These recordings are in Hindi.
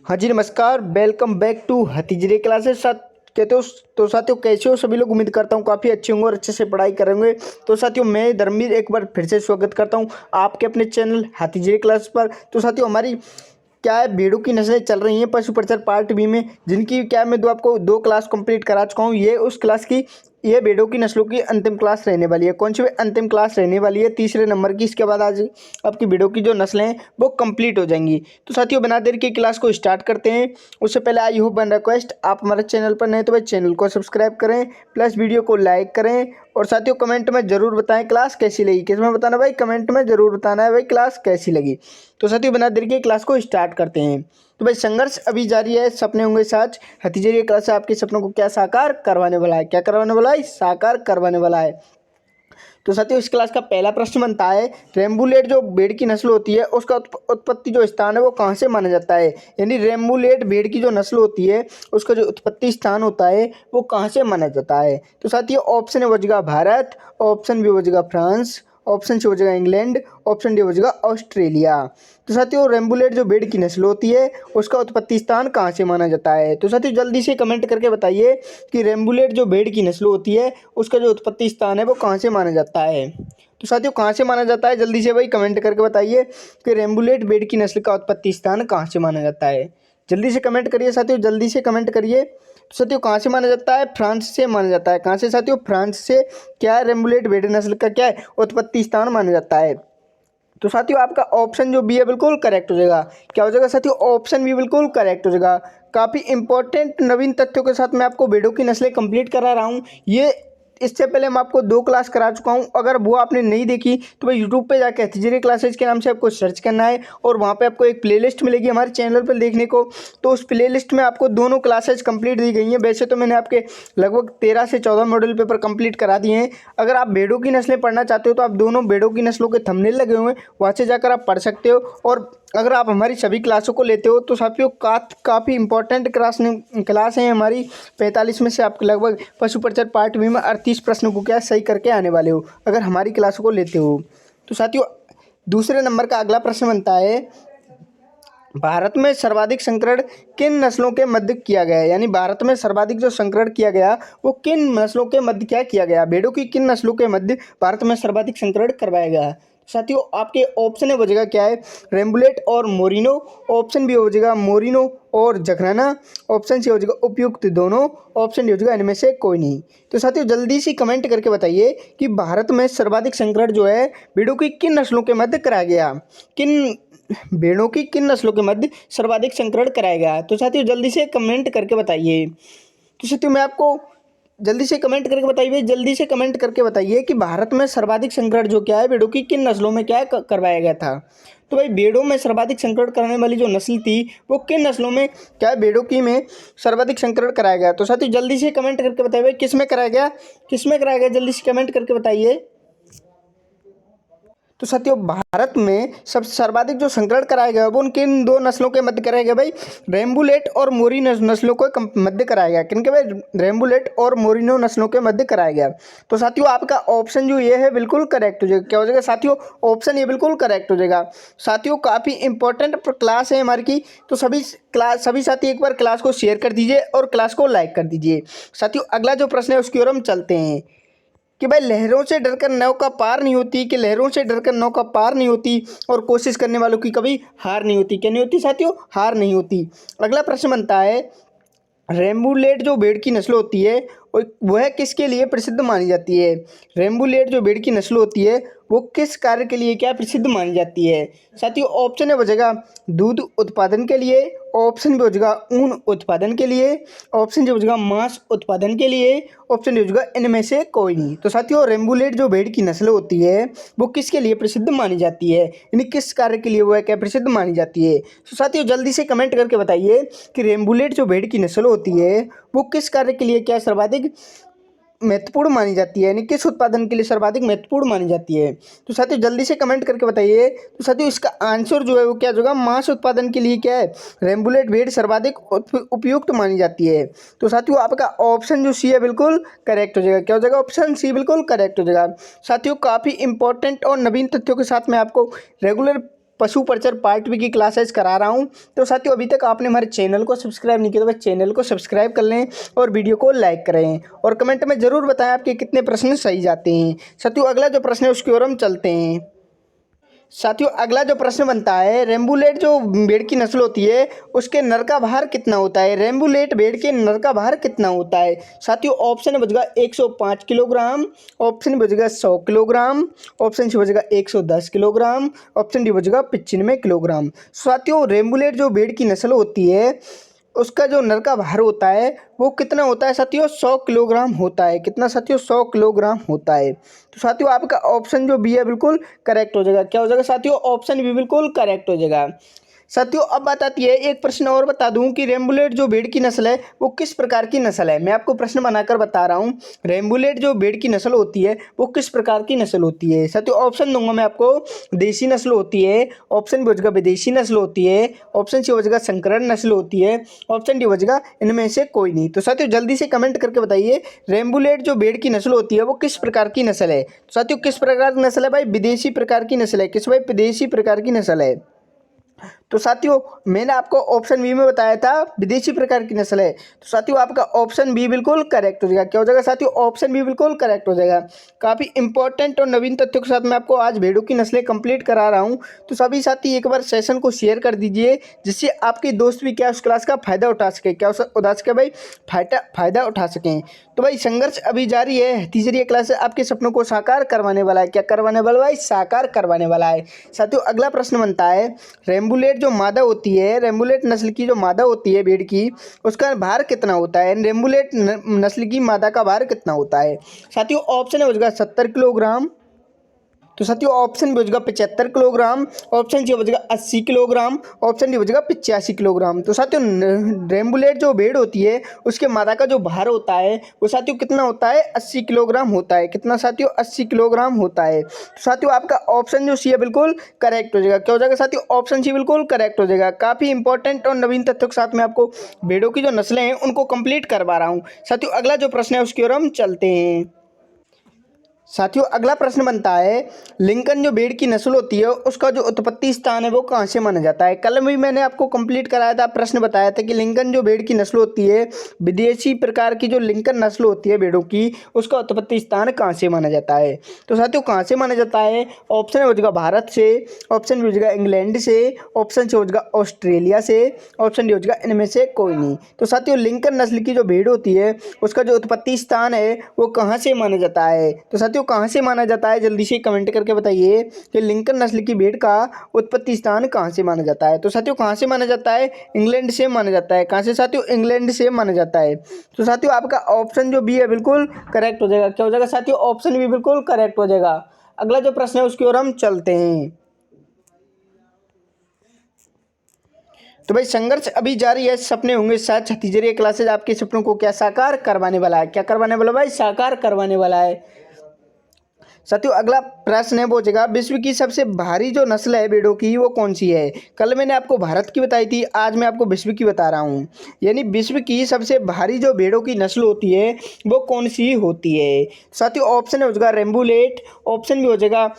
हाँ जी, नमस्कार। वेलकम बैक टू हतीजरी क्लासेस। साथ कहते हो तो साथियों, कैसे हो सभी लोग। उम्मीद करता हूँ काफ़ी अच्छे होंगे और अच्छे से पढ़ाई करेंगे। तो साथियों, मैं धर्मवीर एक बार फिर से स्वागत करता हूँ आपके अपने चैनल हतीजरी क्लास पर। तो साथियों, हमारी क्या है, भेड़ों की नस्लें चल रही हैं पशु परिचर पार्ट बी में, जिनकी क्या मैं आपको दो क्लास कंप्लीट करा चुका हूँ। ये उस क्लास की, ये भेड़ों की नस्लों की अंतिम क्लास रहने वाली है। कौन सी अंतिम क्लास रहने वाली है? तीसरे नंबर की। इसके बाद आज आपकी भेड़ों की जो नस्लें हैं वो कंप्लीट हो जाएंगी। तो साथियों, बिना देर के क्लास को स्टार्ट करते हैं। उससे पहले आई होप वन रिक्वेस्ट, आप हमारे चैनल पर नए तो भाई चैनल को सब्सक्राइब करें, प्लस वीडियो को लाइक करें। और साथियों, कमेंट में जरूर बताएं क्लास कैसी लगी। किस में बताना भाई? कमेंट में जरूर बताना है भाई क्लास कैसी लगी। तो साथियों, बिना देर के क्लास को स्टार्ट करते हैं। तो भाई, संघर्ष अभी जारी है, सपने होंगे सच। हतीजरी क्लास आपके सपनों को क्या साकार करवाने वाला है? क्या करवाने वाला है? साकार करवाने वाला है। तो साथियों, इस क्लास का पहला प्रश्न बनता है, रेम्बुलेट जो भेड़ की नस्ल होती है उसका उत्पत्ति जो स्थान है वो कहाँ से माना जाता है? यानी रेम्बुलेट भेड़ की जो नस्ल होती है उसका जो उत्पत्ति स्थान होता है वो कहाँ से माना जाता है? तो साथियों, ऑप्शन ए हो जाएगा भारत, ऑप्शन बी हो जाएगा फ्रांस, ऑप्शन सी हो जाएगा इंग्लैंड, ऑप्शन डी हो जाएगा ऑस्ट्रेलिया। तो साथियों, रेम्बुलेट जो भेड़ की नस्ल होती है उसका उत्पत्ति स्थान कहाँ से माना जाता है? तो साथियों, जल्दी से कमेंट करके बताइए कि रेम्बुलेट जो भेड़ की नस्ल होती है उसका जो उत्पत्ति स्थान है वो कहाँ से माना जाता है। तो साथियों, कहाँ से माना जाता है? जल्दी से भाई कमेंट करके बताइए कि रेम्बुलेट भेड़ की नस्ल का उत्पत्ति स्थान कहाँ से माना जाता है। जल्दी से कमेंट करिए साथियों, जल्दी से कमेंट करिए। तो साथियों, कहाँ से माना जाता है? फ्रांस से माना जाता है। कहाँ से साथियों? फ्रांस से क्या है, रेम्बुलेट भेड़ नस्ल का क्या है, उत्पत्ति स्थान माना जाता है। तो साथियों, आपका ऑप्शन जो बी है बिल्कुल करेक्ट हो जाएगा। क्या हो जाएगा साथियों? ऑप्शन बी बिल्कुल करेक्ट हो जाएगा। काफ़ी इंपॉर्टेंट नवीन तथ्यों के साथ मैं आपको भेड़ों की नस्लें कंप्लीट करा रहा हूँ। ये इससे पहले मैं आपको दो क्लास करा चुका हूँ। अगर वो आपने नहीं देखी तो भाई यूट्यूब पे जाकर हतीजरी क्लासेज के नाम से आपको सर्च करना है और वहाँ पे आपको एक प्लेलिस्ट मिलेगी हमारे चैनल पर देखने को। तो उस प्लेलिस्ट में आपको दोनों क्लासेज कंप्लीट दी गई हैं। वैसे तो मैंने आपके लगभग 13 से 14 मॉडल पेपर कंप्लीट करा दिए हैं। अगर आप भेड़ों की नस्लें पढ़ना चाहते हो तो आप दोनों भेड़ों की नस्लों के थंबनेल लगे हुए हैं, वहाँ से जाकर आप पढ़ सकते हो। और अगर आप हमारी सभी क्लासों को लेते हो तो साथियों, काफ़ी इंपॉर्टेंट क्लास है हमारी। 45 में से आप लगभग पशु परिचर पार्ट बी में 38 प्रश्नों को क्या सही करके आने वाले हो अगर हमारी क्लासों को लेते हो। तो साथियों, दूसरे नंबर का अगला प्रश्न बनता है, भारत में सर्वाधिक संकरण किन नस्लों के मध्य किया गया है? यानी भारत में सर्वाधिक जो संकरण किया गया वो किन नस्लों के मध्य क्या किया गया? भेड़ों की किन नस्लों के मध्य भारत में सर्वाधिक संकरण करवाया गया है? साथियों, आपके ऑप्शन ए हो जाएगा क्या है, रेम्बुलेट और मोरिनो, ऑप्शन बी हो जाएगा मोरिनो और जखराना, ऑप्शन सी हो जाएगा उपयुक्त दोनों, ऑप्शन डी हो जाएगा इनमें से कोई नहीं। तो साथियों, जल्दी से कमेंट करके बताइए कि भारत में सर्वाधिक संकरण जो है भेड़ों की किन नस्लों के मध्य कराया गया, किन भेड़ों की किन नस्लों के मध्य सर्वाधिक संकरण कराया गया। तो साथियों, जल्दी से कमेंट करके बताइए। तो साथियों, मैं आपको जल्दी से कमेंट करके बताइए, जल्दी से कमेंट करके बताइए कि भारत में सर्वाधिक संकरण जो क्या है भेड़ों की किन नस्लों में क्या है करवाया गया था। तो भाई, भेड़ों में सर्वाधिक संकरण कराने वाली जो नस्ल थी वो किन नस्लों में क्या है, भेड़ों की में सर्वाधिक संकरण कराया गया। तो साथियों, जल्दी से कमेंट करके बताइए भाई किस में कराया गया, किस में कराया गया, जल्दी से कमेंट करके बताइए। तो साथियों, भारत में सब सर्वाधिक जो संकरण कराया गया वो उनके इन दो नस्लों के मध्य कराया गया भाई, रेम्बुलेट और मोरिनो नस्लों को मध्य कराया गया। किनके भाई? रेम्बुलेट और मोरिनो नस्लों के मध्य कराया गया। तो साथियों, आपका ऑप्शन जो ये है बिल्कुल करेक्ट हो जाएगा। क्या हो जाएगा साथियों? ऑप्शन ये बिल्कुल करेक्ट हो जाएगा। साथियों, काफ़ी इंपॉर्टेंट क्लास है हमारी की, तो सभी साथी एक बार क्लास को शेयर कर दीजिए और क्लास को लाइक कर दीजिए। साथियों, अगला जो प्रश्न है उसकी ओर हम चलते हैं कि भाई, लहरों से डरकर नौका पार नहीं होती, कि लहरों से डरकर नौका पार नहीं होती और कोशिश करने वालों की कभी हार नहीं होती। क्या नहीं होती साथियों? हार नहीं होती। अगला प्रश्न बनता है, रेम्बुलेट जो भेड़ की नस्ल होती है वह किसके लिए प्रसिद्ध मानी जाती है? रेम्बुलेट जो भेड़ की नस्ल होती है वो किस कार्य के लिए क्या प्रसिद्ध मानी जाती है? साथियों, ऑप्शन ए बचेगा दूध उत्पादन के लिए, ऑप्शन बी हो जाएगा ऊन उत्पादन के लिए, ऑप्शन डी हो जाएगा मांस उत्पादन के लिए, ऑप्शन डी हो जाएगा इनमें से कोई नहीं। तो साथियों, रेम्बुलेट जो भेड़ की नस्ल होती है वो किसके लिए प्रसिद्ध मानी जाती है, यानी किस कार्य के लिए वो क्या प्रसिद्ध मानी जाती है? तो साथियों, जल्दी से कमेंट करके बताइए कि रेम्बुलेट जो भेड़ की नस्ल होती है वो किस कार्य के लिए क्या सर्वाधिक महत्वपूर्ण मानी जाती है, यानी किस उत्पादन के लिए सर्वाधिक महत्वपूर्ण मानी जाती है? तो साथियों, जल्दी से कमेंट करके बताइए। तो साथियों, इसका आंसर जो है वो क्या होगा, मांस उत्पादन के लिए क्या है, रेम्बुलेट भेड़ सर्वाधिक उपयुक्त मानी जाती है। तो साथियों, आपका ऑप्शन जो सी है बिल्कुल करेक्ट हो जाएगा। क्या हो जाएगा? ऑप्शन सी बिल्कुल करेक्ट हो जाएगा। साथियों, काफ़ी इंपॉर्टेंट और नवीन तथ्यों के साथ मैं आपको रेगुलर पशु परिचर पार्ट बी की क्लासेस करा रहा हूँ। तो साथियों अभी तक आपने हमारे चैनल को सब्सक्राइब नहीं किया तो भाई चैनल को सब्सक्राइब कर लें और वीडियो को लाइक करें और कमेंट में ज़रूर बताएं आपके कितने प्रश्न सही जाते हैं। साथियों अगला जो प्रश्न है उसकी ओर हम चलते हैं। साथियों अगला जो प्रश्न बनता है, रेम्बुलेट जो भेड़ की नस्ल होती है उसके नर का भार कितना होता है। रेम्बुलेट भेड़ के नर का भार कितना होता है। साथियों ऑप्शन बचेगा 105 किलोग्राम, ऑप्शन बचेगा 100 किलोग्राम, ऑप्शन सी बचेगा 110 किलोग्राम, ऑप्शन डी बचेगा 95 किलोग्राम। साथियों रेम्बुलेट जो भेड़ की नस्ल होती है उसका जो नर का भार होता है वो कितना होता है साथियों, 100 किलोग्राम होता है। कितना साथियों, 100 किलोग्राम होता है। तो साथियों आपका ऑप्शन जो बी है बिल्कुल करेक्ट हो जाएगा। क्या हो जाएगा साथियों, ऑप्शन बी बिल्कुल करेक्ट हो जाएगा। साथियों अब बात आती है, एक प्रश्न और बता दूं कि रेम्बुलेट जो भेड़ की नस्ल है वो किस प्रकार की नस्ल है। मैं आपको प्रश्न बनाकर बता रहा हूं, रेम्बुलेट जो भेड़ की नस्ल होती है वो किस प्रकार की नस्ल होती है। साथियों ऑप्शन दूंगा मैं आपको, देसी नस्ल होती है, ऑप्शन बी बचेगा विदेशी नस्ल होती है, ऑप्शन सी बचेगा संकरण नस्ल होती है, ऑप्शन डी बचेगा इनमें से कोई नहीं। तो साथियों जल्दी से कमेंट करके बताइए रेम्बुलेट जो भेड़ की नस्ल होती है वो किस प्रकार की नस्ल है। साथियों किस प्रकार की नस्ल है भाई, विदेशी प्रकार की नस्ल है। किस भाई, विदेशी प्रकार की नस्ल है। तो साथियों मैंने आपको ऑप्शन बी में बताया था विदेशी प्रकार की नस्ल है। तो साथियों आपका ऑप्शन बी बिल्कुल करेक्ट हो जाएगा। क्या हो जाएगा साथियों, ऑप्शन बी बिल्कुल करेक्ट हो जाएगा। काफ़ी इंपॉर्टेंट और नवीन तथ्यों के साथ मैं आपको आज भेड़ों की नस्लें कंप्लीट करा रहा हूं। तो सभी साथी एक बार सेशन को शेयर कर दीजिए जिससे आपके दोस्त भी क्या उस क्लास का फायदा उठा सके, क्या उठा सके भाई, फायदा उठा सकें। तो भाई संघर्ष अभी जारी है। तीसरी क्लास आपके सपनों को साकार करवाने वाला है। क्या करवाने वाला भाई, साकार करवाने वाला है। साथियों अगला प्रश्न बनता है, रेम्बुलेट जो मादा होती है, रेम्बुलेट नस्ल की जो मादा होती है भेड़ की, उसका भार कितना होता है। रेम्बुलेट नस्ल की मादा का भार कितना होता है। साथियों ऑप्शन है बचेगा 70 किलोग्राम, तो साथियों ऑप्शन बी बचेगा 75 किलोग्राम, ऑप्शन सी बचेगा 80 किलोग्राम, ऑप्शन डी बचेगा 85 किलोग्राम। तो साथियों रेम्बुलेट जो भेड़ होती है उसके मादा का जो भार होता है वो साथियों कितना होता है, 80 किलोग्राम होता है। कितना साथियों, 80 किलोग्राम होता है। तो साथियों आपका ऑप्शन जो सी है बिल्कुल करेक्ट हो जाएगा। क्या हो जाएगा साथियों, ऑप्शन सी बिल्कुल करेक्ट हो जाएगा। काफ़ी इंपॉर्टेंट और नवीन तथ्यों के साथ में आपको भेड़ों की जो नस्लें हैं उनको कंप्लीट करवा रहा हूँ। साथियों अगला जो प्रश्न है उसकी ओर हम चलते हैं। साथियों अगला प्रश्न बनता है, लिंकन जो भेड़ की नस्ल होती है उसका जो उत्पत्ति स्थान है वो कहाँ से माना जाता है। कल भी मैंने आपको कंप्लीट कराया था, प्रश्न बताया था कि लिंकन जो भेड़ की नस्ल होती है, विदेशी प्रकार की जो लिंकन नस्ल होती है भेड़ों की, उसका उत्पत्ति स्थान कहाँ से माना जाता है। तो साथियों कहाँ से माना जाता है, ऑप्शन हो जाएगा भारत से, ऑप्शन बी हो जाएगा इंग्लैंड से, ऑप्शन सी हो जाएगा ऑस्ट्रेलिया से, ऑप्शन डी हो जाएगा इनमें से कोई नहीं। तो साथियों लिंकन नस्ल की जो भेड़ होती है उसका जो उत्पत्ति स्थान है वो कहाँ से माना जाता है। तो साथियों कहाँ से माना जाता है, जल्दी से कमेंट करके बताइए कि लिंकन नस्ल की भेड़ का उत्पत्ति स्थान कहाँ से माना जाता है। तो साथियों कहाँ से माना जाता है, इंग्लैंड से माना जाता है। कहाँ से साथियों, इंग्लैंड से माना जाता है। तो साथियों आपका ऑप्शन जो बी है बिल्कुल करेक्ट हो जाएगा। क्या हो जाएगा साथियों, ऑप्शन बी बिल्कुल करेक्ट हो जाएगा। अगला जो प्रश्न है उसकी ओर हम चलते हैं। तो भाई संघर्ष अभी जारी है, सपने होंगे साथ छत्तीसगढ़ी क्लासेज आपके सपनों को क्या साकार करवाने वाला है। क्या करवाने वाला भाई, साकार करवाने वाला है। साथियों अगला प्रश्न है वो जगह, विश्व की सबसे भारी जो नस्ल है भेड़ों की वो कौन सी है। कल मैंने आपको भारत की बताई थी, आज मैं आपको विश्व की बता रहा हूँ। यानी विश्व की सबसे भारी जो भेड़ों की नस्ल होती है वो कौन सी होती है। साथियों ऑप्शन हो जाएगा रेम्बुलेट, ऑप्शन भी हो जाएगा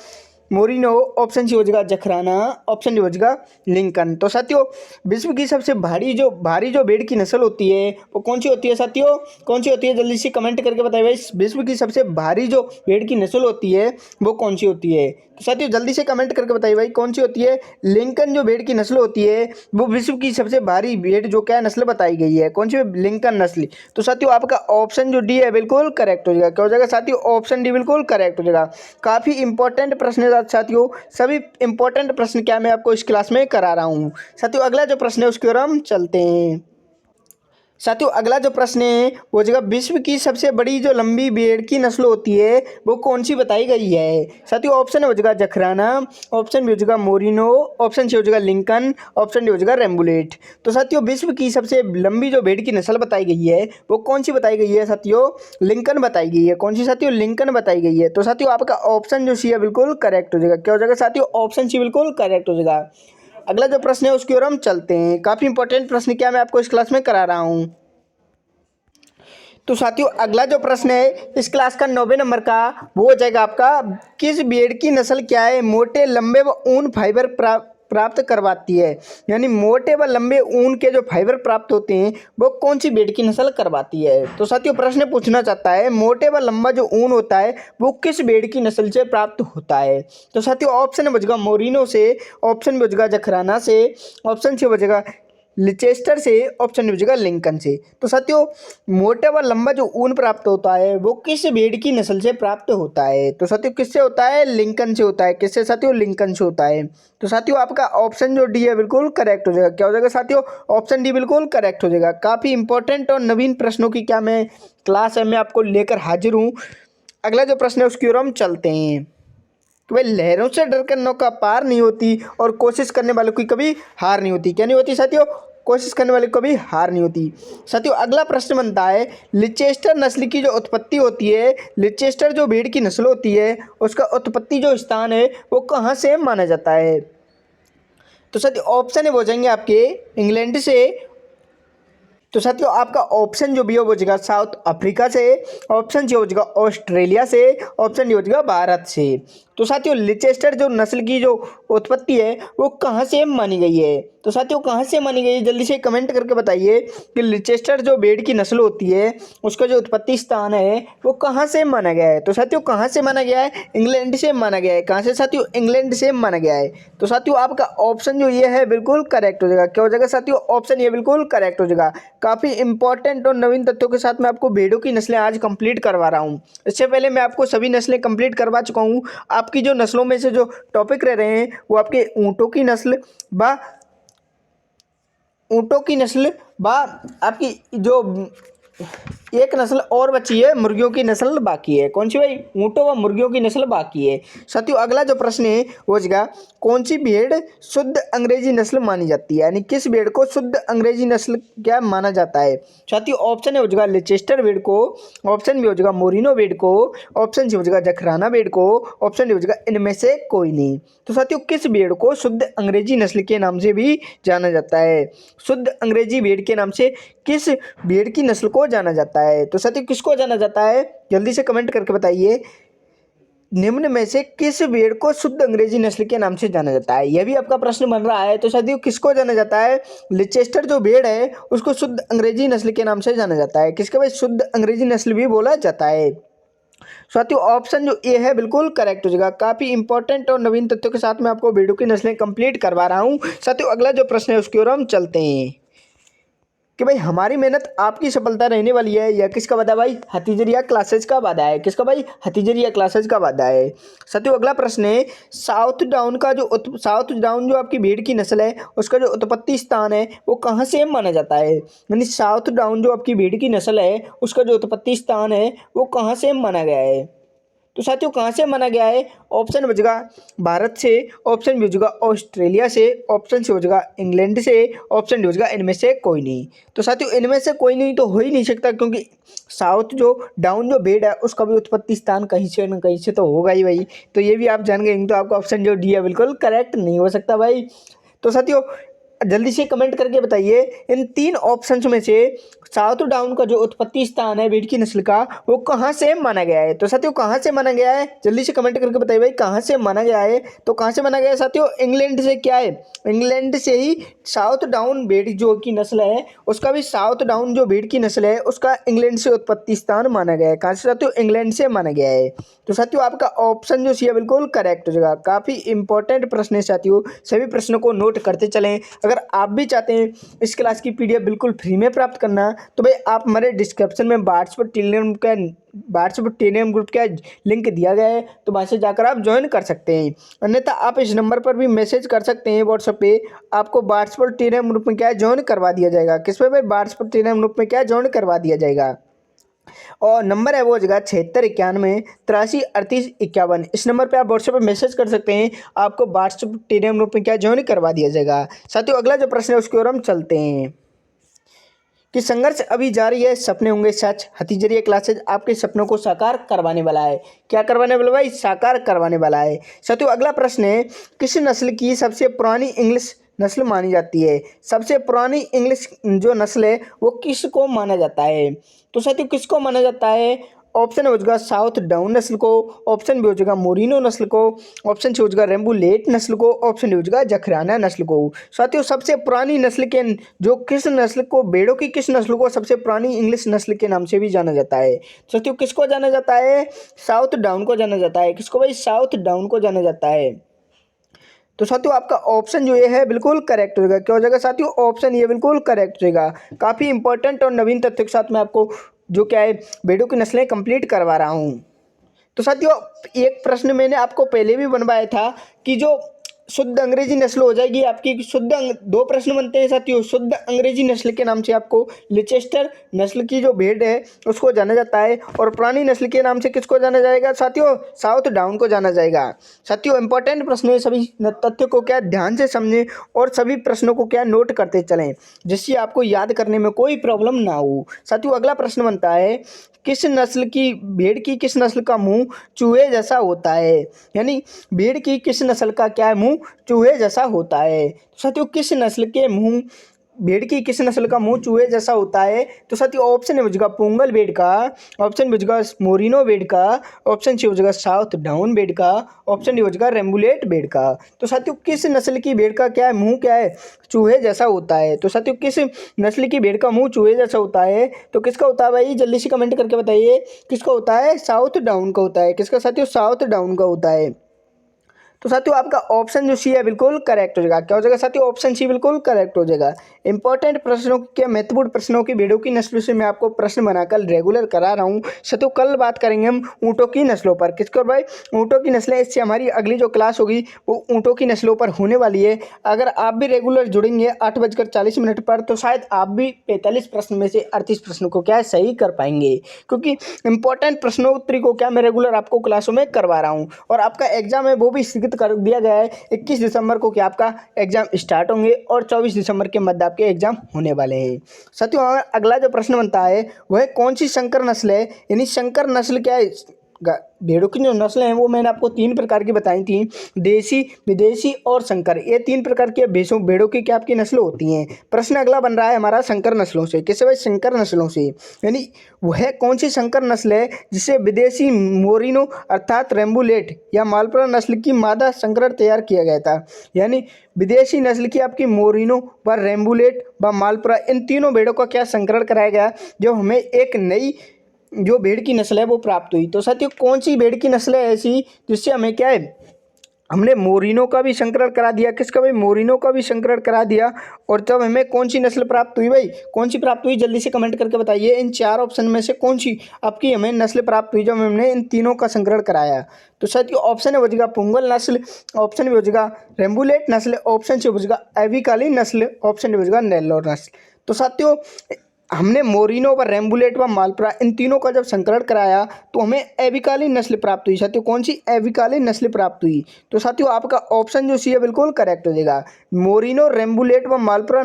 मोरिनो, ऑप्शन सी हो जाएगा जखराना, ऑप्शन डी हो जाएगा लिंकन। तो साथियों विश्व की सबसे भारी जो भेड़ की नस्ल होती है वो कौन सी होती है। साथियों कौन सी होती है, जल्दी से कमेंट करके बताइए भाई, विश्व की सबसे भारी जो भेड़ की नस्ल होती है वो कौन सी होती है। तो साथियों जल्दी से कमेंट करके बताइए भाई कौन सी होती है। लिंकन जो भेड़ की नस्ल होती है वो विश्व की सबसे भारी भेड़ जो क्या नस्ल बताई गई है, कौन सी, लिंकन नस्ल। तो साथियों आपका ऑप्शन जो डी है बिल्कुल करेक्ट हो जाएगा। क्या हो जाएगा साथियों, ऑप्शन डी बिल्कुल करेक्ट हो जाएगा। काफ़ी इंपॉर्टेंट प्रश्न है साथियों, सभी इंपॉर्टेंट प्रश्न क्या मैं आपको इस क्लास में करा रहा हूँ। साथियों अगला जो प्रश्न है उसकी ओर हम चलते हैं। साथियों अगला जो प्रश्न है वो जगह, विश्व की सबसे बड़ी जो लंबी भेड़ की नस्ल होती है वो कौन सी बताई गई है। साथियों ऑप्शन हो जाएगा जखराना, ऑप्शन बी हो जाएगा मोरिनो, ऑप्शन सी हो जाएगा लिंकन, ऑप्शन डी हो जाएगा रेम्बुलेट। तो साथियों विश्व की सबसे लंबी जो भेड़ की नस्ल बताई गई है वो कौन सी बताई गई है। साथियों लिंकन बताई गई है। कौन सी साथियों, लिंकन बताई गई है। तो साथियों आपका ऑप्शन जो सी है बिल्कुल करेक्ट हो जाएगा। क्या हो जाएगा साथियों, ऑप्शन सी बिल्कुल करेक्ट हो जाएगा। अगला जो प्रश्न है उसकी ओर हम चलते हैं। काफ़ी इंपॉर्टेंट प्रश्न क्या मैं आपको इस क्लास में करा रहा हूँ। तो साथियों अगला जो प्रश्न है इस क्लास का 90 नंबर का वो हो जाएगा आपका, किस भेड़ की नस्ल क्या है मोटे लंबे व ऊन फाइबर प्राप्त करवाती है, यानी मोटे व लंबे ऊन के जो फाइबर प्राप्त होते हैं वो कौन सी भेड़ की नस्ल करवाती है। तो साथियों प्रश्न पूछना चाहता है मोटे व लंबा जो ऊन होता है वो किस भेड़ की नस्ल से प्राप्त होता है। तो साथियों ऑप्शन बचेगा मोरिनो से, ऑप्शन बचेगा जखराना से, ऑप्शन सी बचेगा लिचेस्टर से, ऑप्शन बचेगा लिंकन से। तो साथियों मोटा व लंबा जो ऊन प्राप्त होता है वो किस भेड़ की नस्ल से प्राप्त होता है। तो साथियों किससे होता है, लिंकन से होता है। किससे साथियों, लिंकन से होता है। तो साथियों आपका ऑप्शन जो डी है बिल्कुल करेक्ट हो जाएगा। क्या हो जाएगा साथियों, ऑप्शन डी बिल्कुल करेक्ट हो जाएगा। काफ़ी इंपॉर्टेंट और नवीन प्रश्नों की क्या मैं क्लास है मैं आपको लेकर हाजिर हूँ। अगला जो प्रश्न है उसकी ओर हम चलते हैं। तो भाई लहरों से डरकर नौका पार नहीं होती और कोशिश करने वालों की कभी हार नहीं होती। क्या नहीं होती साथियों, कोशिश करने वाले को कभी हार नहीं होती। साथियों अगला प्रश्न बनता है लिचेस्टर नस्ल की जो उत्पत्ति होती है, लिचेस्टर जो भेड़ की नस्ल होती है उसका उत्पत्ति जो स्थान है वो कहाँ से माना जाता है। तो साथियों ऑप्शन हो जाएंगे आपके इंग्लैंड से। तो साथियों आपका ऑप्शन जो भी हो वो जगह साउथ अफ्रीका से, ऑप्शन सी हो जाएगा ऑस्ट्रेलिया से, ऑप्शन डी हो जाएगा भारत से। तो साथियों लिचेस्टर जो नस्ल की जो उत्पत्ति है वो कहाँ से मानी गई है। तो साथियों कहाँ से मानी गई है जल्दी से कमेंट करके बताइए कि लिचेस्टर जो भेड़ की नस्ल होती है उसका जो उत्पत्ति स्थान है वो कहाँ से माना गया है। तो साथियों कहाँ से माना गया है, इंग्लैंड से माना गया है। कहाँ से साथियों, इंग्लैंड से माना गया है। तो साथियों आपका ऑप्शन जो ये है बिल्कुल करेक्ट हो जाएगा। क्या हो जाएगा साथियों, ऑप्शन ये बिल्कुल करेक्ट हो जाएगा। काफ़ी इंपॉर्टेंट और नवीन तथ्यों के साथ मैं आपको भेड़ों की नस्लें आज कंप्लीट करवा रहा हूँ। इससे पहले मैं आपको सभी नस्लें कंप्लीट करवा चुका हूँ। आपकी जो नस्लों में से जो टॉपिक रह रहे हैं वो आपके ऊँटों की नस्ल व आपकी जो एक नस्ल और बची है मुर्गियों की नस्ल बाकी है। कौन सी भाई, ऊँटों व मुर्गियों की नस्ल बाकी है। साथियों अगला जो प्रश्न है वो जगह कौन सी भेड़ शुद्ध अंग्रेजी नस्ल मानी जाती है, यानी किस भेड़ को शुद्ध अंग्रेजी नस्ल क्या माना जाता है। साथियों ऑप्शन हो जाएगा लिचेस्टर भेड़ को, ऑप्शन बी हो जाएगा मोरिनो भेड़ को, ऑप्शन सी हो जाएगा जखराना भेड़ को, ऑप्शन डी हो जाएगा इनमें से कोई नहीं। तो साथियों किस भेड़ को शुद्ध अंग्रेजी नस्ल के नाम से भी जाना जाता है, शुद्ध अंग्रेजी भेड़ के नाम से किस भेड़ की नस्ल को जाना जाता है। तो साथियों किसको जाना जाता है जल्दी से कमेंट करके बताइए, निम्न में से किस भेड़ को शुद्ध अंग्रेजी नस्ल के नाम से जाना जाता है। यह भी आपका प्रश्न बन रहा है। तो साथियों किसको जाना जाता है, लिचेस्टर जो भेड़ है उसको शुद्ध अंग्रेजी नस्ल के नाम से जाना जाता है। किसके भाई, शुद्ध अंग्रेजी नस्ल भी बोला जाता है। साथियों ऑप्शन जो ए है बिल्कुल करेक्ट हो जाएगा। काफ़ी इंपॉर्टेंट और नवीन तथ्यों के साथ मैं आपको भेड़ों की नस्लें कंप्लीट करवा रहा हूँ। साथियों अगला जो प्रश्न है उसकी ओर हम चलते हैं कि भाई हमारी मेहनत आपकी सफलता रहने वाली है। यह किसका वादा भाई, हथीजरिया क्लासेज का वादा है। किसका भाई, हथीजरिया क्लासेज का वादा है। साथियों अगला प्रश्न है साउथ डाउन जो आपकी भेड़ की नस्ल है उसका जो उत्पत्ति स्थान है वो कहाँ से माना जाता है, यानी साउथ डाउन जो आपकी भेड़ की नस्ल है उसका जो उत्पत्ति स्थान है वो कहाँ से माना गया है। तो साथियों कहाँ से माना गया है, ऑप्शन बचेगा भारत से, ऑप्शन बी बचेगा ऑस्ट्रेलिया से, ऑप्शन सी बचेगा इंग्लैंड से, ऑप्शन डी बचेगा इनमें से कोई नहीं। तो साथियों इनमें से कोई नहीं तो हो ही नहीं सकता, क्योंकि साउथ जो डाउन जो भेड़ है उसका भी उत्पत्ति स्थान कहीं से न कहीं से तो होगा ही भाई। तो ये भी आप जान गए, तो आपका ऑप्शन जो डी है बिल्कुल करेक्ट नहीं हो सकता भाई। तो साथियों जल्दी से कमेंट करके बताइए इन तीन ऑप्शंस में से साउथ डाउन का जो उत्पत्ति स्थान है भेड़ की नस्ल का वो कहाँ से माना गया है। तो साथियों कहाँ से माना गया है, जल्दी से कमेंट करके बताइए भाई कहाँ से माना गया है। तो कहाँ से माना गया है साथियों, इंग्लैंड से। क्या है, इंग्लैंड से ही साउथ डाउन भेड़ जो की नस्ल है उसका भी साउथ डाउन जो भेड़ की नस्ल है उसका इंग्लैंड से उत्पत्ति स्थान माना गया है। कहाँ से साथियों, इंग्लैंड से माना गया है। तो साथियों आपका ऑप्शन जो सी है बिल्कुल करेक्ट हो जाएगा। काफ़ी इंपॉर्टेंट प्रश्न है साथियों, सभी प्रश्नों को नोट करते चलें। अगर आप भी चाहते हैं इस क्लास की पीडीएफ बिल्कुल फ्री में प्राप्त करना तो भाई आप हमारे डिस्क्रिप्शन में व्हाट्सएप टेलीग्राम ग्रुप का लिंक दिया गया है, तो वहाँ से जाकर आप ज्वाइन कर सकते हैं। अन्यथा आप इस नंबर पर भी मैसेज कर सकते हैं व्हाट्सएप पे, आपको व्हाट्सएप टेलीग्राम ग्रुप में क्या है ज्वाइन करवा दिया जाएगा। किस पे भाई, व्हाट्सएप टेलीग्राम ग्रुप में क्या है ज्वाइन करवा दिया जाएगा। और नंबर है वो जगह 7691 833851। इस नंबर पे आप व्हाट्सएप पे मैसेज कर सकते हैं, आपको व्हाट्सएप टेलीग्राम ग्रुप में क्या ज्वाइन करवा दिया जाएगा। साथियों अगला जो प्रश्न है उसकी ओर हम चलते हैं कि संघर्ष अभी जारी है, सपने होंगे सच। हथीजरिया क्लासेज आपके सपनों को साकार करवाने वाला है। क्या करवाने वाला भाई, साकार करवाने वाला है। साथियों अगला प्रश्न है किस नस्ल की सबसे पुरानी इंग्लिश नस्ल मानी जाती है, सबसे पुरानी इंग्लिश जो नस्ल है वो किसको माना जाता है। तो साथियों किसको माना जाता है, ऑप्शन हो जाएगा साउथ डाउन नस्ल को, ऑप्शन बी हो जाएगा मोरिनो नस्ल को, ऑप्शन सी हो जाएगा रेम्बुलेट नस्ल को, ऑप्शन डी हो जाएगा जखराना नस्ल को। साथियों सबसे पुरानी नस्ल के जो किस नस्ल को, भेड़ों की किस नस्ल को सबसे पुरानी इंग्लिश नस्ल के नाम से भी जाना जाता है? साथियों किसको जाना जाता है? साउथ डाउन को जाना जाता है। किसको भाई? साउथ डाउन को जाना जाता है। तो साथियों आपका ऑप्शन जो ये है बिल्कुल करेक्ट हो जाएगा। क्या हो जाएगा साथियों? ऑप्शन ये बिल्कुल करेक्ट हो जाएगा। काफ़ी इंपॉर्टेंट और नवीन तथ्यों के साथ मैं आपको जो क्या है भेड़ों की नस्लें कंप्लीट करवा रहा हूँ। तो साथियों एक प्रश्न मैंने आपको पहले भी बनवाया था कि जो शुद्ध अंग्रेजी नस्ल हो जाएगी आपकी दो प्रश्न बनते हैं साथियों। शुद्ध अंग्रेजी नस्ल के नाम से आपको लिचेस्टर नस्ल की जो भेड़ है उसको जाना जाता है, और पुरानी नस्ल के नाम से किसको जाना जाएगा साथियों? साउथ डाउन को जाना जाएगा। साथियों इंपॉर्टेंट प्रश्न है, सभी तथ्यों को क्या ध्यान से समझें और सभी प्रश्नों को क्या नोट करते चलें, जिससे आपको याद करने में कोई प्रॉब्लम ना हो। साथियों अगला प्रश्न बनता है, किस नस्ल की भेड़ की किस नस्ल का मुंह चूहे जैसा होता है? यानी भेड़ की किस नस्ल का क्या है? मुंह चूहे जैसा होता है। तो साथियों किस नस्ल के मुंह भेड़ की किस नस्ल का मुंह चूहे जैसा होता है? तो साथियों ऑप्शन हो जाएगा पोंगल भेड़ का, ऑप्शन हो जाएगा मोरिनो भेड़ का, ऑप्शन सी हो जाएगा साउथ डाउन भेड़ का, ऑप्शन डी हो जाएगा रेम्बुलेट भेड़ का। तो साथियों किस नस्ल की भेड़ का क्या है? मुंह क्या है? चूहे जैसा होता है। तो साथियों किस नस्ल की भेड़ का मुंह चूहे जैसा होता है? तो किसका होता है भाई? जल्दी से कमेंट करके बताइए किसका होता है? साउथ डाउन का होता है। किसका साथियों? साउथ डाउन का होता है। तो साथियों आपका ऑप्शन जो सी है बिल्कुल करेक्ट हो जाएगा। क्या हो जाएगा साथियों? ऑप्शन सी बिल्कुल करेक्ट हो जाएगा। इंपॉर्टेंट प्रश्नों के महत्वपूर्ण प्रश्नों की भेड़ों की नस्लों से मैं आपको प्रश्न बनाकर रेगुलर करा रहा हूँ। साथियों कल बात करेंगे हम ऊँटों की नस्लों पर। किसको भाई? ऊँटों की नस्लें। इससे हमारी अगली जो क्लास होगी वो ऊँटों की नस्लों पर होने वाली है। अगर आप भी रेगुलर जुड़ेंगे 8:40 पर, तो शायद आप भी 45 प्रश्न में से 38 प्रश्नों को क्या है सही कर पाएंगे, क्योंकि इंपॉर्टेंट प्रश्नोत्तरी को क्या मैं रेगुलर आपको क्लासों में करवा रहा हूँ। और आपका एग्जाम है वो भी स्थगित कर दिया गया है। 21 दिसंबर को क्या आपका एग्जाम स्टार्ट होंगे और 24 दिसंबर के मध्य आपके एग्जाम होने वाले हैं। साथियों अगला जो प्रश्न बनता है वह कौन सी संकर नस्ल है? यानी संकर नस्ल क्या है? भेड़ों की जो नस्लें हैं वो मैंने आपको 3 प्रकार की बताई थी, देसी, विदेशी और संकर। ये 3 प्रकार के भेड़ों की क्या आपकी नस्लें होती हैं। प्रश्न अगला बन रहा है हमारा संकर नस्लों से। किससे भाई? संकर नस्लों से। यानी वह कौन सी संकर नस्ल है जिसे विदेशी मोरिनो अर्थात रेम्बुलेट या मालपुरा नस्ल की मादा संकरण तैयार किया गया था? यानी विदेशी नस्ल की आपकी मोरिनो व रेम्बुलेट व मालपुरा, इन तीनों भेड़ों का क्या संकरण कराया गया जो हमें एक नई जो भेड़ की नस्ल है वो प्राप्त हुई। तो साथियों कौन सी भेड़ की नस्ल है ऐसी जिससे हमें क्या है, हमने मोरिनो का भी संकरण करा दिया। किसका भाई? मोरिनो का भी संकरण करा दिया। और तब हमें कौन सी नस्ल प्राप्त हुई भाई? कौन सी प्राप्त हुई? जल्दी से कमेंट करके बताइए इन 4 ऑप्शन में से कौन सी आपकी हमें नस्ल प्राप्त हुई जब हमने इन तीनों का संकरण कराया। तो साथियों ऑप्शन हो जाएगा पोंगल नस्ल, ऑप्शन भी हो जाएगा रेम्बुलेट नस्ल, ऑप्शन से हो जाएगा एविकाली नस्ल, ऑप्शन हो जाएगा नेल्लोर नस्ल। तो साथियों हमने मोरिनो व रेम्बुलेट व मालपुरा इन तीनों का जब संकरण कराया तो हमें एविकालीन नस्ल प्राप्त हुई। साथियों कौन सी? एविकालीन नस्ल प्राप्त हुई। तो साथियों आपका ऑप्शन जो सी है बिल्कुल करेक्ट हो जाएगा। मोरिनो, रेम्बुलेट व मालपुरा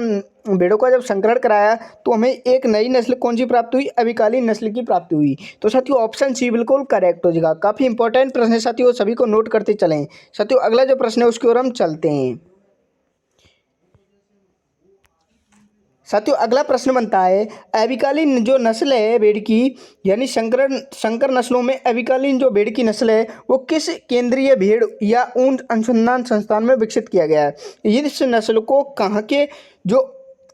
भेड़ों का जब संकरण कराया तो हमें एक नई नस्ल कौन सी प्राप्त हुई? एविकालीन नस्ल की प्राप्ति हुई। तो साथियों ऑप्शन सी बिल्कुल करेक्ट हो जाएगा। काफ़ी इंपॉर्टेंट प्रश्न है साथियों, सभी को नोट करते चलें। साथियों अगला जो प्रश्न है उसकी ओर हम चलते हैं। साथियों अगला प्रश्न बनता है, एविकालीन जो नस्ल है भेड़ की, यानी संकर नस्लों में एविकालीन जो भेड़ की नस्ल है वो किस केंद्रीय भेड़ या ऊन अनुसंधान संस्थान में विकसित किया गया है? इस नस्ल को कहाँ के जो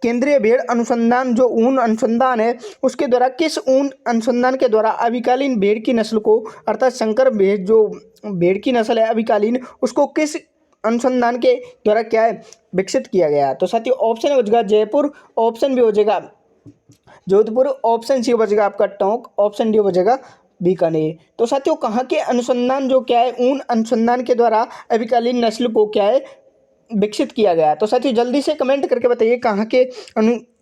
केंद्रीय भेड़ अनुसंधान जो ऊन अनुसंधान है उसके द्वारा, किस ऊन अनुसंधान के द्वारा अविकालीन भेड़ की नस्ल को, अर्थात संकर भेड़ जो भेड़ की नस्ल है अविकालीन, उसको किस अनुसंधान के द्वारा क्या है विकसित किया गया? तो साथियों ऑप्शन हो जाएगा जयपुर, ऑप्शन भी हो जाएगा जोधपुर, ऑप्शन सी हो जाएगा आपका टोंक, ऑप्शन डी हो जाएगा बीकानेर। तो साथियों कहाँ के अनुसंधान जो क्या है ऊन अनुसंधान के द्वारा अविकालीन नस्ल को क्या है विकसित किया गया? तो साथियों जल्दी से कमेंट करके बताइए कहाँ के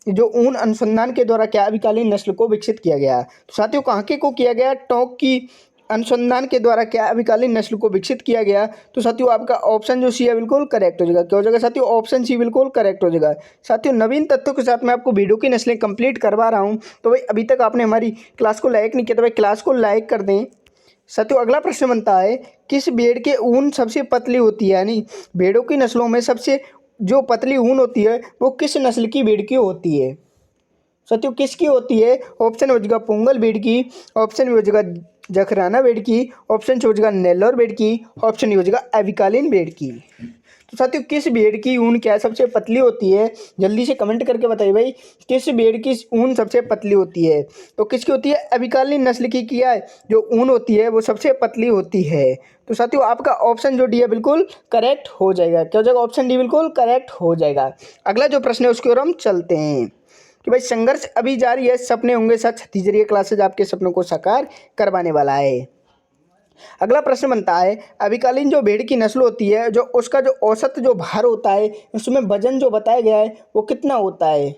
जो ऊन अनुसंधान के द्वारा क्या अविकालीन नस्ल को विकसित किया गया? तो साथियों कहाँ के को किया गया? टोंक की अनुसंधान के द्वारा क्या अविकालीन नस्ल को विकसित किया गया। तो साथियों आपका ऑप्शन जो सी है बिल्कुल करेक्ट हो जाएगा। क्या हो जाएगा साथियों? ऑप्शन सी बिल्कुल करेक्ट हो जाएगा। साथियों नवीन तथ्यों के साथ मैं आपको भेड़ों की नस्लें कंप्लीट करवा रहा हूं, तो भाई अभी तक आपने हमारी क्लास को लाइक नहीं किया तो भाई क्लास को लाइक कर दें। साथियों अगला प्रश्न बनता है, किस भेड़ के ऊन सबसे पतली होती है? यानी भेड़ों की नस्लों में सबसे जो पतली ऊन होती है वो किस नस्ल की भेड़ की होती है? साथियों किसकी होती है? ऑप्शन हो जाएगा पोंगल बीड की, ऑप्शन हो जाएगा जखराना बेड की, ऑप्शन हो जाएगा नेल्लोर बेड की, ऑप्शन हो जाएगा एविकालीन बेड की। तो साथियों किस भेड़ की ऊन क्या सबसे पतली होती है? जल्दी से कमेंट करके बताइए भाई, किस भेड़ की ऊन सबसे पतली होती है? तो किसकी होती है? एविकालीन नस्ल की क्या है जो ऊन होती है वो सबसे पतली होती है। तो साथियों आपका ऑप्शन जो डी है बिल्कुल करेक्ट हो जाएगा। क्या हो जाएगा? ऑप्शन डी बिल्कुल करेक्ट हो जाएगा। अगला जो प्रश्न है उसकी ओर हम चलते हैं कि भाई संघर्ष अभी जारी है, सपने होंगे सच छत्तीसगढ़ी क्लासेज आपके सपनों को साकार करवाने वाला है। अगला प्रश्न बनता है अभिकालीन जो भेड़ की नस्ल होती है जो उसका जो औसत जो भार होता है उसमें वजन जो बताया गया है वो कितना होता है?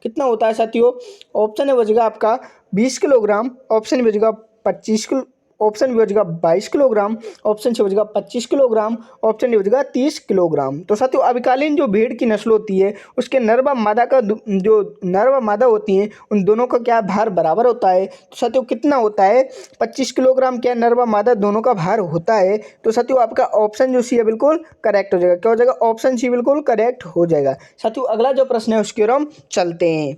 कितना होता है साथियों? ऑप्शन है बचेगा आपका 20 किलोग्राम, ऑप्शन भी बचेगा 25 किलो, ऑप्शन भी बचेगा 22 किलोग्राम, ऑप्शन से बचेगा 25 किलोग्राम, ऑप्शन डी बचेगा 30 किलोग्राम। तो साथियों अभिकालीन जो भेड़ की नस्ल होती है उसके नर व मादा का जो नर व मादा होती हैं उन दोनों का क्या भार बराबर होता है? तो साथियों कितना होता है? 25 किलोग्राम क्या नर व मादा दोनों का भार होता है। तो साथियों आपका ऑप्शन जो सी है बिल्कुल करेक्ट हो जाएगा। क्या हो जाएगा? ऑप्शन सी बिल्कुल करेक्ट हो जाएगा। साथियों अगला जो प्रश्न है उसकी ओर हम चलते हैं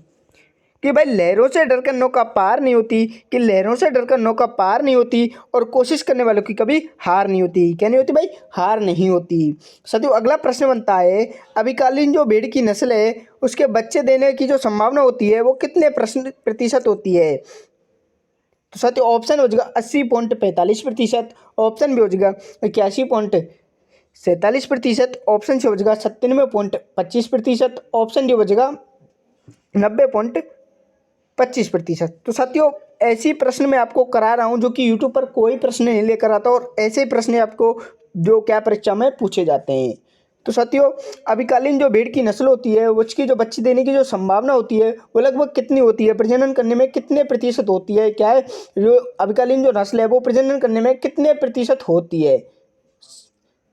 कि भाई लहरों से डरकर नौका पार नहीं होती, कि लहरों से डरकर नौका पार नहीं होती और कोशिश करने वालों की कभी हार नहीं होती। क्या नहीं होती भाई? हार नहीं होती। साथियों अगला प्रश्न बनता है अभिकालीन जो भेड़ की नस्ल है उसके बच्चे देने की जो संभावना होती है वो कितने प्रतिशत होती है? तो साथियों ऑप्शन हो जाएगा 80.45%, ऑप्शन भी हो जाएगा 81.47%, ऑप्शन से हो जाएगा 97.25%, ऑप्शन डी हो जाएगा 90.25%। तो साथियों ऐसी प्रश्न मैं आपको करा रहा हूँ जो कि यूट्यूब पर कोई प्रश्न नहीं लेकर आता और ऐसे प्रश्न आपको जो क्या परीक्षा में पूछे जाते हैं। तो साथियों अभिकालीन जो भेड़ की नस्ल होती है उसकी जो बच्चे देने की जो संभावना होती है वो लगभग कितनी होती है? प्रजनन करने में कितने प्रतिशत होती है? क्या है जो अभिकालीन जो नस्ल है वो प्रजनन करने में कितने प्रतिशत होती है?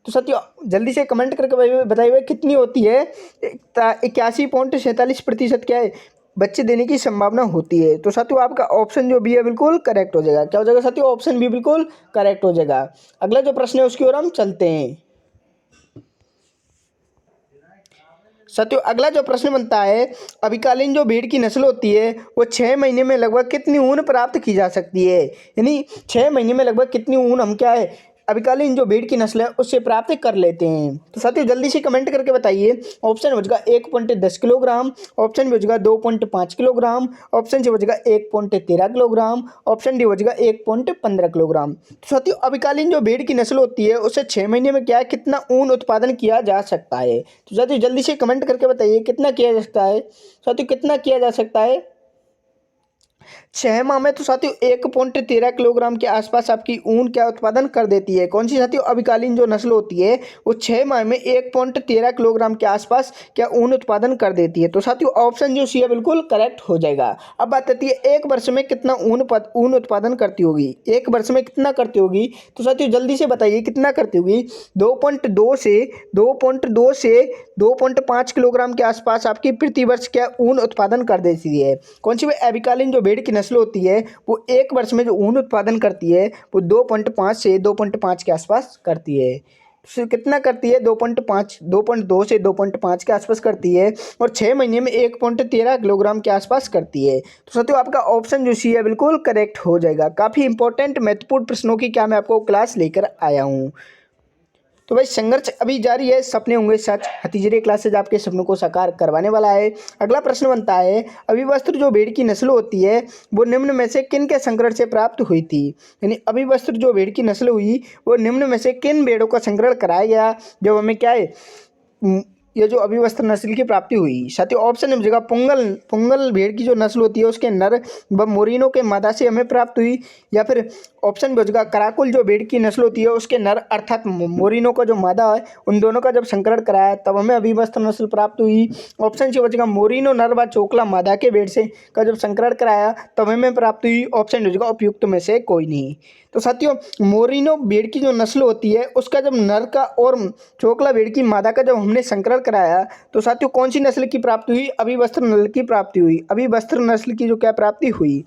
तो साथियों जल्दी से कमेंट करके बताइए कितनी होती है? 81.47% क्या है बच्चे देने की संभावना होती है। तो साथियों आपका ऑप्शन जो बी है बिल्कुल करेक्ट हो जाएगा। क्या हो जाएगा साथियों? ऑप्शन बी बिल्कुल करेक्ट हो जाएगा। अगला जो प्रश्न है उसकी ओर हम चलते हैं। साथियों अगला जो प्रश्न बनता है अभिकालीन जो भेड़ की नस्ल होती है वो 6 महीने में लगभग कितनी ऊन प्राप्त की जा सकती है? यानी 6 महीने में लगभग कितनी ऊन हम क्या है अभिकालीन जो भेड़ की नस्ल है उससे प्राप्त कर लेते हैं? तो साथियों जल्दी से कमेंट करके बताइए। ऑप्शन हो जाएगा 1.10 किलोग्राम, ऑप्शन भी हो जाएगा 2.5 किलोग्राम, ऑप्शन से हो जाएगा 1.13 किलोग्राम, ऑप्शन डी हो जाएगा 1.15 किलोग्राम। तो साथियों अभिकालीन जो भेड़ की नस्ल होती है उससे 6 महीने में क्या है कितना ऊन उत्पादन किया जा सकता है? तो साथियों जल्दी से कमेंट करके बताइए कितना किया जा सकता है? साथियों कितना किया जा सकता है 6 माह में? तो साथियों 1.13 किलोग्राम के आसपास आपकी ऊन क्या उत्पादन कर देती है? कौन सी साथियों अभिकालीन जो नस्ल होती है वो 6 माह में 1.13 किलोग्राम के आसपास क्या ऊन उत्पादन कर देती है? तो साथियों ऑप्शन जो सी है बिल्कुल करेक्ट हो जाएगा। अब बात आती है एक वर्ष में कितना ऊन उत्पादन करती होगी? एक वर्ष में कितना करती होगी? तो साथियों जल्दी से बताइए कितना करती होगी? 2.2 से 2.5 किलोग्राम के आसपास आपकी प्रति वर्ष क्या ऊन उत्पादन कर देती है? कौन सी एविकालीन जो भेड़ की नस्ल होती है वो एक वर्ष में जो ऊन उत्पादन करती है वो 2.5 से 2.5 के आसपास करती है। तो कितना करती है? 2.2 से 2.5 के आसपास करती है और 6 महीने में 1.13 किलोग्राम के आसपास करती है। तो साथियों आपका ऑप्शन जो सी है बिल्कुल करेक्ट हो जाएगा। काफ़ी इंपॉर्टेंट महत्वपूर्ण प्रश्नों की क्या मैं आपको क्लास लेकर आया हूँ। तो भाई संघर्ष अभी जारी है, सपने होंगे सच हतीजरे क्लासेज आपके सपनों को साकार करवाने वाला है। अगला प्रश्न बनता है अभिवस्त्र जो भेड़ की नस्ल होती है वो निम्न में से किन के संकरण से प्राप्त हुई थी? यानी अभिवस्त्र जो भेड़ की नस्ल हुई वो निम्न में से किन भेड़ों का संकरण कराया गया जब हमें क्या है ये जो अभिवस्त्र नस्ल की प्राप्ति हुई? साथियों ऑप्शन में जगह पुंगल भेड़ की जो नस्ल होती है उसके नर व मोरिनों के मादा से हमें प्राप्त हुई, या फिर ऑप्शन भी हो जाएगा कराकुल जो भेड़ की नस्ल होती है उसके नर अर्थात मोरिनों का जो मादा है उन दोनों का जब संकरण कराया तब हमें अभिवस्त्र नस्ल प्राप्त हुई। ऑप्शन सी हो जाएगा मोरिनो नर व चोकला मादा के भेड़ से का जब संकरण कराया तब हमें प्राप्त हुई। ऑप्शन हो जाएगा उपयुक्त में से कोई नहीं। तो साथियों मोरिनो भेड़ की जो नस्ल होती है उसका जब नर का और चोकला भेड़ की मादा का जब हमने संकरण कराया तो साथियों कौन सी नस्ल की प्राप्ति हुई? अभिवस्त्र नस्ल की प्राप्ति हुई। अभिवस्त्र नस्ल की जो क्या प्राप्ति हुई?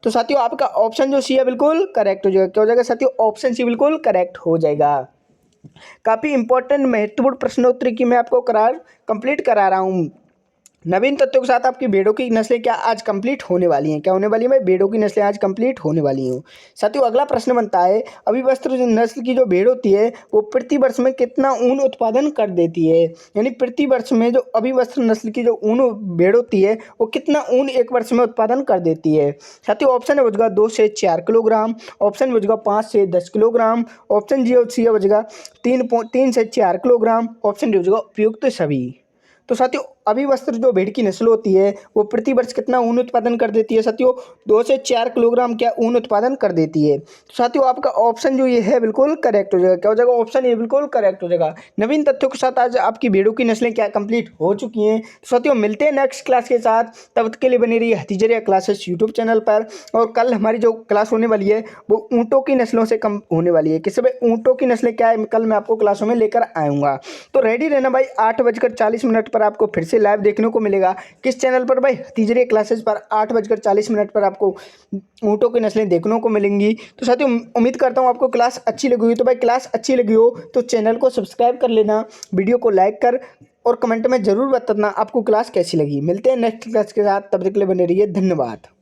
तो साथियों आपका ऑप्शन जो सी है बिल्कुल करेक्ट हो जाएगा। क्या हो जाएगा साथियों? ऑप्शन सी बिल्कुल करेक्ट हो जाएगा। काफ़ी इंपॉर्टेंट महत्वपूर्ण प्रश्नोत्तरी की मैं आपको कंप्लीट करा रहा हूँ। नवीन तथ्यों के साथ आपकी भेड़ों की नस्लें क्या आज कंप्लीट होने वाली हैं? क्या होने वाली है भाई? भेड़ों की नस्लें आज कंप्लीट होने वाली हैं। साथियों अगला प्रश्न बनता है, अभिवस्त्र नस्ल की जो भेड़ होती है वो प्रति वर्ष में कितना ऊन उत्पादन कर देती है? यानी प्रति वर्ष में जो अभिवस्त्र नस्ल की जो ऊन भेड़ होती है वो कितना ऊन एक वर्ष में उत्पादन कर देती है? साथियों ऑप्शन है बचेगा 2 से 4 किलोग्राम, ऑप्शन बचेगा 5 से 10 किलोग्राम, ऑप्शन सी बचेगा 3 से 4 किलोग्राम, ऑप्शन डी बचेगा उपयुक्त सभी। तो साथियों अभिवस्त्र जो भेड़ की नस्ल होती है वो प्रति वर्ष कितना ऊन उत्पादन कर देती है? साथियों 2 से 4 किलोग्राम क्या ऊन उत्पादन कर देती है। तो साथियों आपका ऑप्शन जो ये है बिल्कुल करेक्ट हो जाएगा। क्या हो जाएगा? ऑप्शन ये बिल्कुल करेक्ट हो जाएगा। नवीन तथ्यों के साथ आज आपकी भेड़ों की नस्लें क्या कंप्लीट हो चुकी हैं। तो साथियों मिलते हैं नेक्स्ट क्लास के साथ, तब तक के लिए बनी रही हथीजरिया क्लासेस यूट्यूब चैनल पर। और कल हमारी जो क्लास होने वाली है वो ऊँटों की नस्लों से कम होने वाली है। किस भाई ऊँटों की नस्लें क्या है कल मैं आपको क्लासों में लेकर आऊँगा। तो रेडी रहना भाई, 8:40 पर आपको फिर से लाइव देखने को मिलेगा। किस चैनल पर भाई? हथीजरिया क्लासेस पर 8:40 पर आपको ऊँटों की नस्लें देखने को मिलेंगी। तो साथियों उम्मीद करता हूँ आपको क्लास अच्छी लगी हुई। तो भाई क्लास अच्छी लगी हो तो चैनल को सब्सक्राइब कर लेना, वीडियो को लाइक कर और कमेंट में ज़रूर बताना आपको क्लास कैसी लगी। मिलते हैं नेक्स्ट क्लास के साथ, तब तक के लिए बने रहिए। धन्यवाद।